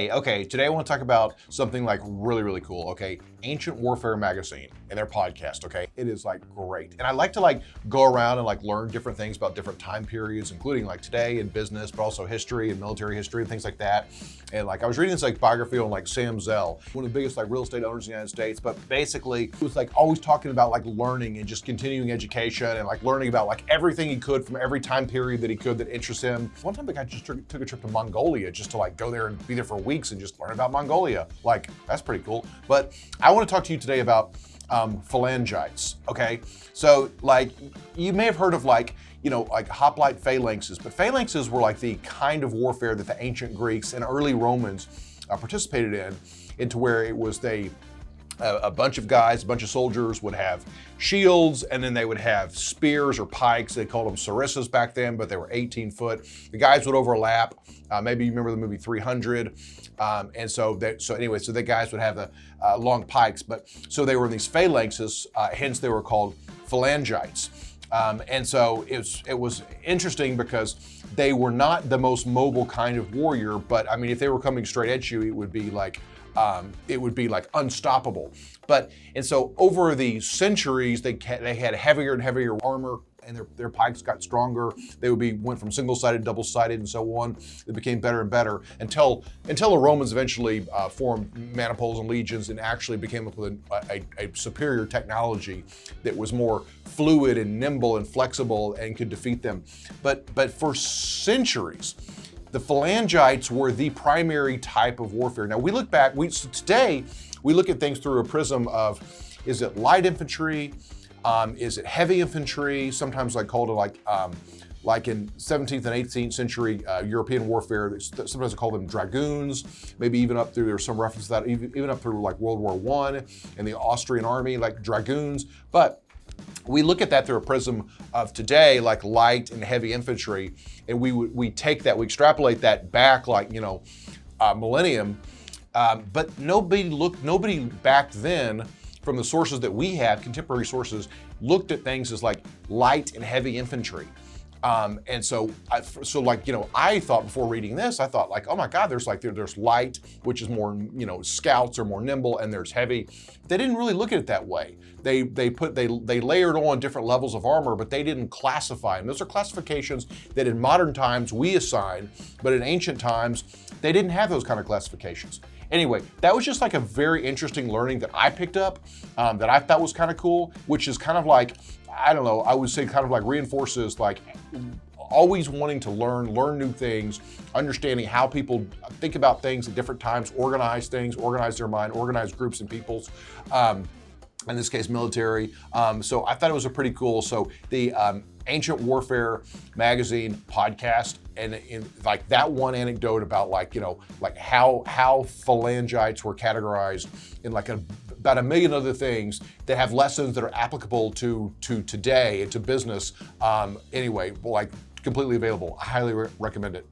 Today I want to talk about something like really cool, okay? Ancient Warfare Magazine and their podcast, okay? It is like great. And I like to like go around and like learn different things about different time periods, including like today in business, but also history and military history and things like that. And like I was reading this like biography on like Sam Zell, one of the biggest like real estate owners in the United States, but basically he was like always talking about like learning and just continuing education and like learning about like everything he could from every time period that he could that interests him. One time the guy just took a trip to Mongolia just to like go there and be there for weeks and just learn about Mongolia. Like, that's pretty cool. But I want to talk to you today about phalangites, okay? So like, you may have heard of like, you know, like hoplite phalanxes, but phalanxes were like the kind of warfare that the ancient Greeks and early Romans participated in, into where it was a bunch of guys, a bunch of soldiers would have shields, and then they would have spears or pikes. They called them sarissas back then, but they were 18 foot. The guys would overlap. Maybe you remember the movie 300. So the guys would have the long pikes. But so they were in these phalanxes, hence they were called phalangites. And so it was interesting because they were not the most mobile kind of warrior, but I mean, if they were coming straight at you, it would be like unstoppable. And so over the centuries, they had heavier and heavier armor, and their pikes got stronger. They went from single-sided, double-sided, and so on. It became better and better until the Romans eventually formed manifolds and legions and actually became up with a superior technology that was more fluid and nimble and flexible and could defeat them. But for centuries, the phalangites were the primary type of warfare. Now we look back, today we look at things through a prism of, is it light infantry? Is it heavy infantry? Sometimes I called it like in 17th and 18th century European warfare, sometimes I call them dragoons, maybe even up through, there's some reference to that, even up through like World War I and the Austrian army, like dragoons. But we look at that through a prism of today, like light and heavy infantry, and we take that, we extrapolate that back like, you know, millennium, but nobody back then, from the sources that we have, contemporary sources, looked at things as like light and heavy infantry. So I thought before reading this, I thought like, oh my God, there's light, which is more, you know, scouts are more nimble, and there's heavy. They didn't really look at it that way. They layered on different levels of armor, but they didn't classify them. Those are classifications that in modern times we assign, but in ancient times, they didn't have those kind of classifications. Anyway, that was just like a very interesting learning that I picked up, that I thought was kind of cool, which is kind of like, I don't know, I would say kind of like reinforces like always wanting to learn new things, understanding how people think about things at different times, organize things, organize their mind, organize groups and peoples, in this case, military. So I thought it was a pretty cool, so the Ancient Warfare Magazine podcast, and in like that one anecdote about like, you know, like how phalangites were categorized in like about a million other things that have lessons that are applicable to today and to business. Anyway, like completely available. I highly recommend it.